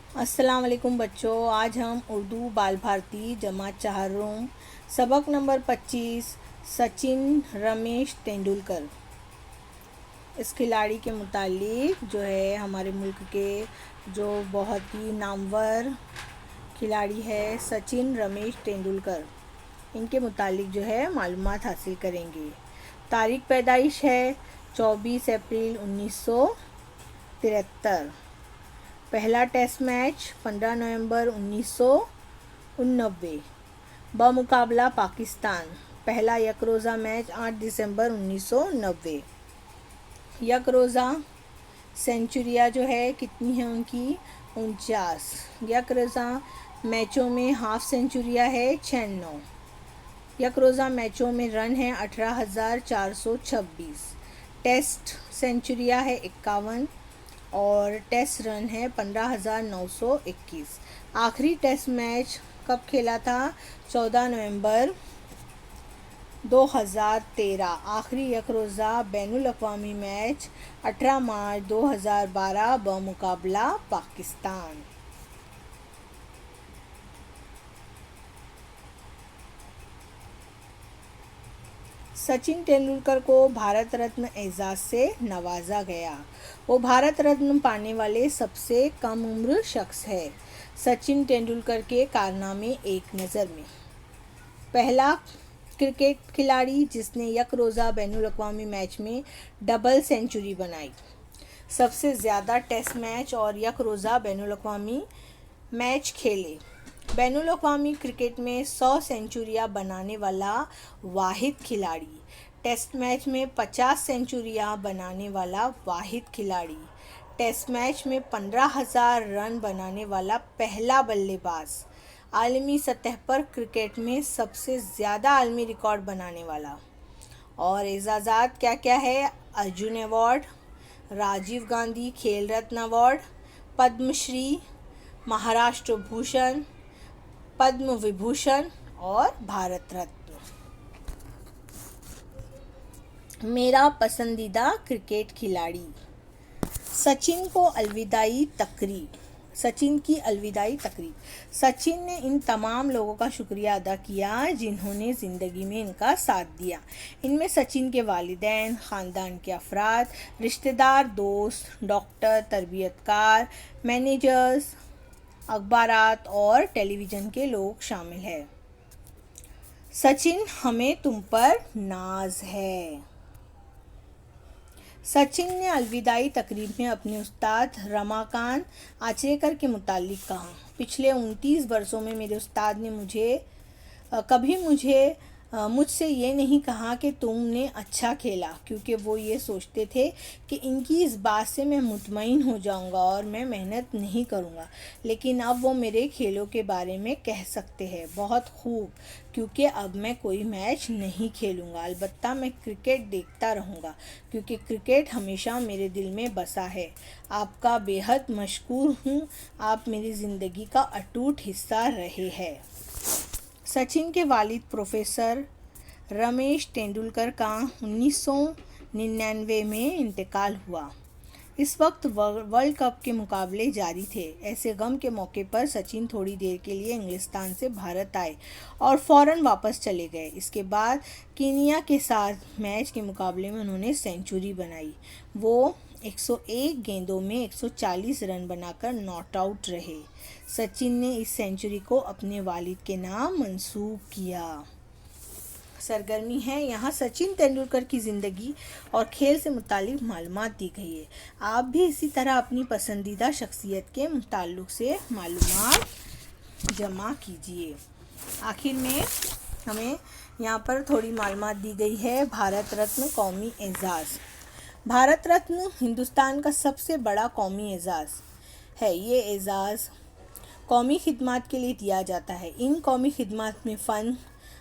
अस्सलाम वालेकुम बच्चों। आज हम उर्दू बाल भारती जमात चाहरों सबक नंबर 25 सचिन रमेश तेंदुलकर इस खिलाड़ी के मुतालिक जो है हमारे मुल्क के जो बहुत ही नामवर खिलाड़ी है सचिन रमेश तेंदुलकर, इनके मुतालिक जो है मालूमात हासिल करेंगे। तारीख पैदाइश है 24 अप्रैल 1973। पहला टेस्ट मैच 15 नवंबर 1989 बमुकाबला पाकिस्तान। पहला यकरोज़ा मैच 8 दिसंबर 1990। यकरोज़ा सेंचुरिया जो है कितनी है उनकी 49। यकरोज़ा मैचों में हाफ सेंचुरिया है 96। यकरोज़ा मैचों में रन है 18,426। टेस्ट सेंचुरिया है 51 और टेस्ट रन है 15,921। आखिरी टेस्ट मैच कब खेला था? 14 नवंबर 2013। आखिरी यकरोज़ा बैनुल अक़वामी मैच 18 मार्च 2012 बमुकाबला पाकिस्तान। सचिन तेंदुलकर को भारत रत्न एजाज़ से नवाजा गया। वो भारत रत्न पाने वाले सबसे कम उम्र शख्स है। सचिन तेंदुलकर के कारनामे एक नज़र में। पहला क्रिकेट खिलाड़ी जिसने यकरोज़ा बैनुल अक़वामी मैच में डबल सेंचुरी बनाई। सबसे ज़्यादा टेस्ट मैच और यकरोज़ा बैनुल अक़वामी मैच खेले। बैनुल अक़वामी क्रिकेट में 100 सेंचुरियां बनाने वाला वाहिद खिलाड़ी। टेस्ट मैच में 50 सेंचुरियां बनाने वाला वाहिद खिलाड़ी। टेस्ट मैच में 15,000 रन बनाने वाला पहला बल्लेबाज। आलमी सतह पर क्रिकेट में सबसे ज़्यादा आलमी रिकॉर्ड बनाने वाला। और एजाज़ात क्या क्या है? अर्जुन अवार्ड, राजीव गांधी खेल रत्न अवार्ड, पद्मश्री, महाराष्ट्र भूषण, पद्म विभूषण और भारत रत्न। मेरा पसंदीदा क्रिकेट खिलाड़ी। सचिन को अलविदाई तकरीब। सचिन की अलविदाई तकरीब। सचिन ने इन तमाम लोगों का शुक्रिया अदा किया जिन्होंने ज़िंदगी में इनका साथ दिया। इनमें सचिन के वालिदैन, ख़ानदान के अफराद, रिश्तेदार, दोस्त, डॉक्टर, तरबियतकार, मैनेजर्स, अखबारात और टेलीविज़न के लोग शामिल हैं। सचिन, हमें तुम पर नाज है। सचिन ने अलविदाई तकरीब में अपने उस्ताद रमाकांत आचरेकर के मुतालिक कहा, पिछले 29 वर्षों में मेरे उस्ताद ने कभी मुझसे ये नहीं कहा कि तुमने अच्छा खेला, क्योंकि वो ये सोचते थे कि इनकी इस बात से मैं मुतमईन हो जाऊंगा और मैं मेहनत नहीं करूंगा। लेकिन अब वो मेरे खेलों के बारे में कह सकते हैं, बहुत खूब, क्योंकि अब मैं कोई मैच नहीं खेलूंगा। अलबत्ता मैं क्रिकेट देखता रहूंगा, क्योंकि क्रिकेट हमेशा मेरे दिल में बसा है। आपका बेहद मशकूर हूँ, आप मेरी ज़िंदगी का अटूट हिस्सा रहे हैं। सचिन के वालिद प्रोफेसर रमेश तेंदुलकर का 1999 में इंतकाल हुआ। इस वक्त वर्ल्ड कप के मुकाबले जारी थे। ऐसे गम के मौके पर सचिन थोड़ी देर के लिए इंग्लिस्तान से भारत आए और फ़ौरन वापस चले गए। इसके बाद कीनिया के साथ मैच के मुकाबले में उन्होंने सेंचुरी बनाई। वो 101 गेंदों में 140 रन बनाकर नॉट आउट रहे। सचिन ने इस सेंचुरी को अपने वालिद के नाम मंसूब किया। सरगर्मी है, यहाँ सचिन तेंदुलकर की ज़िंदगी और खेल से मुतालिक मालूमात दी गई है। आप भी इसी तरह अपनी पसंदीदा शख्सियत के मुताल्लुक़ से मालूमात जमा कीजिए। आखिर में हमें यहाँ पर थोड़ी मालूमात दी गई है। भारत रत्न कौमी एजाज़। भारत रत्न हिंदुस्तान का सबसे बड़ा कौमी एजाज़ है। ये एजाज़ कौमी खिदमत के लिए दिया जाता है। इन कौमी खिदमत में फ़न,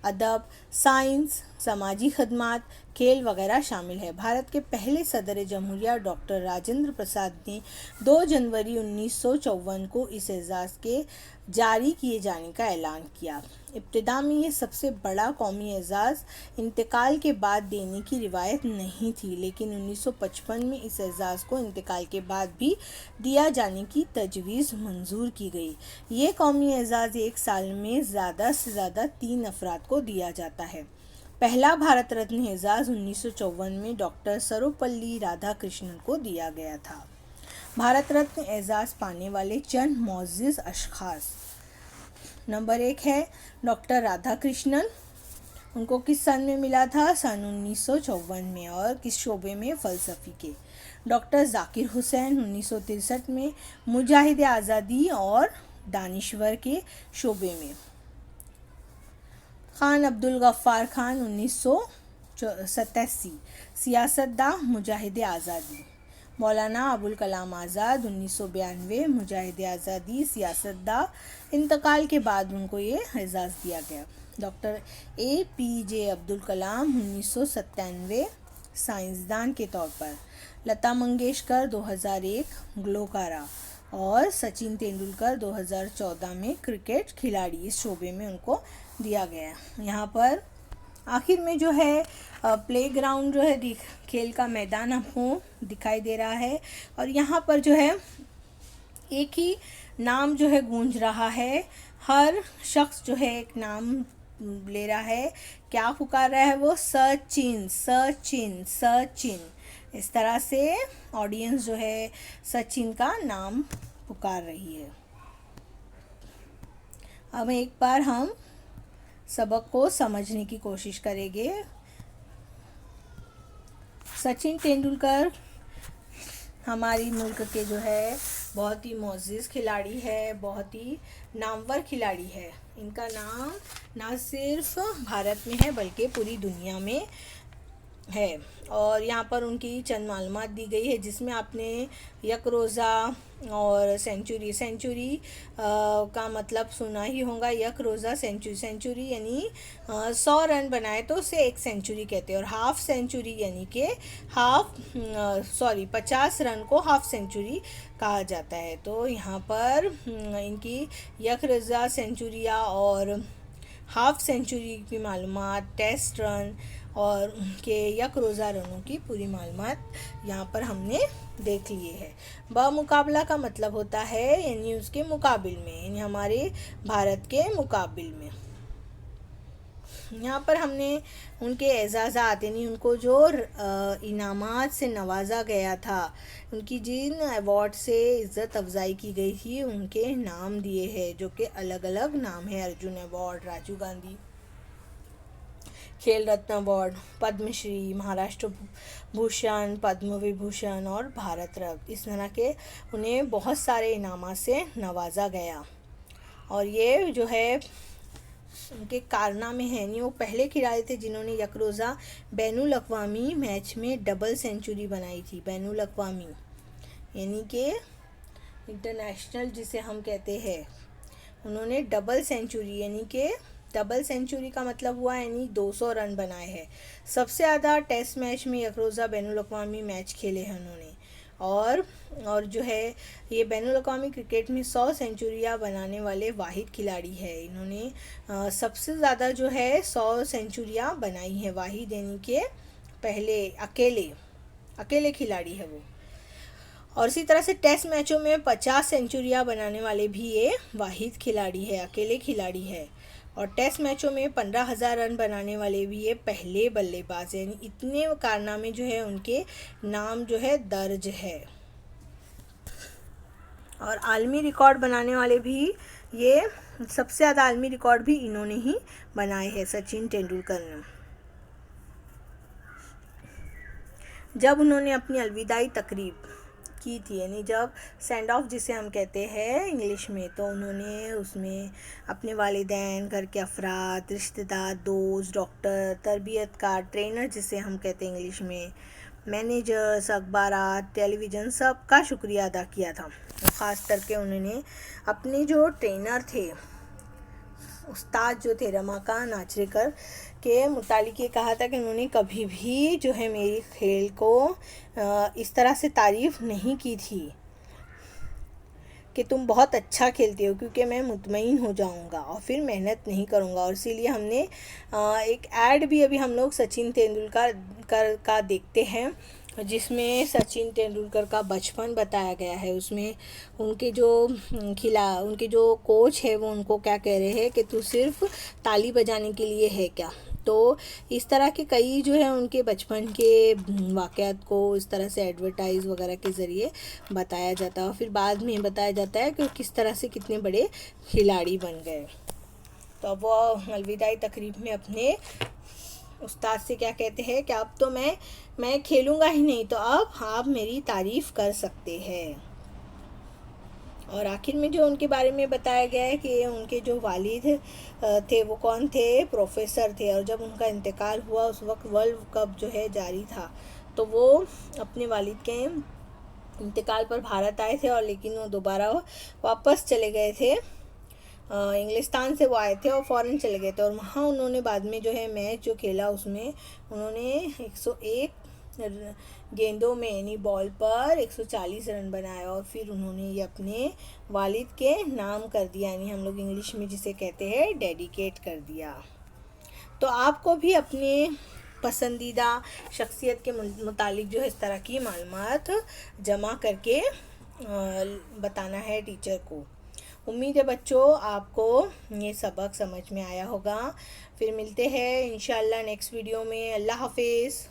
अदब, साइंस, समाजी खदमात, खेल वगैरह शामिल है। भारत के पहले सदर जमहूरिया डॉक्टर राजेंद्र प्रसाद ने 2 जनवरी 1954 को इस एजाज़ के जारी किए जाने का ऐलान किया। इब्तिदा में ये सबसे बड़ा कौमी एजाज़ इंतकाल के बाद देने की रिवायत नहीं थी, लेकिन 1955 में इस एजाज़ को इंतकाल के बाद भी दिया जाने की तजवीज़ मंजूर की गई। ये कौमी एजाज़ एक साल में ज़्यादा से ज़्यादा 3 अफराद को दिया जाता है। पहला भारत रत्न एजाज़ 1954 में डॉक्टर सर्वपल्ली राधाकृष्णन को दिया गया था। भारत रत्न एजाज़ पाने वाले चंद मोअज़्ज़िज़ अशख़ास। नंबर 1 है डॉक्टर राधाकृष्णन। उनको किस सन में मिला था? सन 1954 में। और किस शोबे में? फ़लसफ़े के। डॉक्टर ज़ाकिर हुसैन 1963 में मुजाहिद आज़ादी और दानिश्वर के शोबे में। खान अब्दुल गफ़्फ़ार खान 1987 सियासतदान मुजाहिद आज़ादी। मौलाना अबुल कलाम आज़ाद 1992 मुजाहिद आज़ादी सियासतदान। इंतकाल के बाद उनको ये एजाज़ दिया गया। डॉक्टर APJ अब्दुल कलाम 1997 साइंसदान के तौर पर। लता मंगेशकर 2001 ग्लोकारा। और सचिन तेंदुलकर 2014 में क्रिकेट खिलाड़ी। इस शोबे में उनको दिया गया। यहाँ पर आखिर में जो है प्लेग्राउंड जो है खेल का मैदान आपको दिखाई दे रहा है, और यहाँ पर जो है एक ही नाम जो है गूंज रहा है। हर शख्स जो है एक नाम ले रहा है। क्या पुकार रहा है वो? सचिन सचिन सचिन। इस तरह से ऑडियंस जो है सचिन का नाम पुकार रही है। अब एक बार हम सबक को समझने की कोशिश करेंगे। सचिन तेंदुलकर हमारी मुल्क के जो है बहुत ही मोअज़्ज़िज़ खिलाड़ी है, बहुत ही नामवर खिलाड़ी है। इनका नाम ना सिर्फ भारत में है बल्कि पूरी दुनिया में है। और यहाँ पर उनकी चंद मालूमात दी गई है, जिसमें आपने एक रोज़ा और सेंचुरी का मतलब सुना ही होगा। एक रोज़ा सेंचुरी यानी 100 रन बनाए तो उसे एक सेंचुरी कहते हैं। और हाफ सेंचुरी यानी कि 50 रन को हाफ सेंचुरी कहा जाता है। तो यहाँ पर इनकी एक रोज़ा सेंचुरिया और हाफ सेंचुरी की मालूमात, टेस्ट रन और उनके एक रोज़ा रनों की पूरी मालूमात यहाँ पर हमने देख लिए है। बमुकाबला का मतलब होता है यानी उसके मुकाबिल में, यानी हमारे भारत के मुकाबिल में। यहाँ पर हमने उनके एजाज़ात यानी उनको जो इनामात से नवाजा गया था, उनकी जिन अवार्ड से इज़्ज़त अफजाई की गई थी उनके नाम दिए हैं, जो कि अलग अलग नाम है। अर्जुन अवार्ड, राजीव गांधी खेल रत्न अवार्ड, पद्मश्री, महाराष्ट्र भूषण, पद्म विभूषण और भारत रत्न। इस तरह के उन्हें बहुत सारे इनामात से नवाजा गया। और ये जो है उनके कारनामे हैं। नहीं, वो पहले खिलाड़ी थे जिन्होंने एक रोज़ा बैनुल अक़वामी मैच में डबल सेंचुरी बनाई थी। बैनुल अक़वामी यानी कि इंटरनेशनल जिसे हम कहते हैं, उन्होंने डबल सेंचुरी यानी कि डबल सेंचुरी का मतलब हुआ यानी 200 रन बनाए हैं। सबसे ज़्यादा टेस्ट मैच में एक रोज़ा बैनुल अक़वामी मैच खेले हैं उन्होंने। और जो है ये बैनुल अक़वामी क्रिकेट में 100 सेंचुरियाँ बनाने वाले वाहिद खिलाड़ी है। इन्होंने सबसे ज़्यादा जो है 100 सेंचुरियाँ बनाई हैं। वाहिद यानी कि पहले अकेले खिलाड़ी है वो। और इसी तरह से टेस्ट मैचों में 50 सेंचुरियाँ बनाने वाले भी ये वाहिद खिलाड़ी है, अकेले खिलाड़ी है। और टेस्ट मैचों में 15,000 रन बनाने वाले भी ये पहले बल्लेबाज हैं। यानी इतने कारनामे जो है उनके नाम जो है दर्ज है। और आलमी रिकॉर्ड बनाने वाले भी ये सबसे ज़्यादा आलमी रिकॉर्ड भी इन्होंने ही बनाए हैं, सचिन तेंदुलकर ने। जब उन्होंने अपनी अलविदाई तकरीब की थी, यानी जब सेंड ऑफ जिसे हम कहते हैं इंग्लिश में, तो उन्होंने उसमें अपने वालिदैन, घर के अफराद, रिश्तेदार, दोस्त, डॉक्टर, तरबियतकार, ट्रेनर जिसे हम कहते हैं इंग्लिश में, मैनेजर्स, अखबारात, टेलीविज़न, सब का शुक्रिया अदा किया था। ख़ास करके उन्होंने अपने जो ट्रेनर थे उस्ताद जो थे रमाकांत आचरेकर के मुतालिक ये कहा था कि उन्होंने कभी भी जो है मेरी खेल को इस तरह से तारीफ़ नहीं की थी कि तुम बहुत अच्छा खेलते हो, क्योंकि मैं मुतमईन हो जाऊंगा और फिर मेहनत नहीं करूंगा। और इसीलिए हमने एक ऐड भी अभी हम लोग सचिन तेंदुलकर का देखते हैं, जिसमें सचिन तेंदुलकर का बचपन बताया गया है। उसमें उनके जो कोच है वो उनको क्या कह रहे हैं कि तू सिर्फ ताली बजाने के लिए है क्या। तो इस तरह के कई जो है उनके बचपन के वाक़यात को इस तरह से एडवर्टाइज़ वगैरह के ज़रिए बताया जाता है और फिर बाद में बताया जाता है कि किस तरह से कितने बड़े खिलाड़ी बन गए। तो अब वो अलविदाई तकरीब में अपने उस्ताद से क्या कहते हैं कि अब तो मैं खेलूँगा ही नहीं, तो अब आप मेरी तारीफ़ कर सकते हैं। और आखिर में जो उनके बारे में बताया गया है कि उनके जो वालिद थे वो कौन थे, प्रोफेसर थे। और जब उनका इंतकाल हुआ उस वक्त वर्ल्ड कप जो है जारी था, तो वो अपने वालिद के इंतकाल पर भारत आए थे और लेकिन वो दोबारा वापस चले गए थे। इंग्लिस्तान से वो आए थे और फ़ौरन चले गए थे और वहाँ उन्होंने बाद में जो है मैच जो खेला उसमें उन्होंने 101 गेंदों में यानी बॉल पर 140 रन बनाए और फिर उन्होंने ये अपने वालिद के नाम कर दिया, यानी हम लोग इंग्लिश में जिसे कहते हैं डेडिकेट कर दिया। तो आपको भी अपने पसंदीदा शख्सियत के मुतालिक जो है इस तरह की मालूमात जमा करके बताना है टीचर को। उम्मीद है बच्चों आपको ये सबक समझ में आया होगा। फिर मिलते हैं इंशाल्लाह नेक्स्ट वीडियो में। अल्लाह हाफिज़।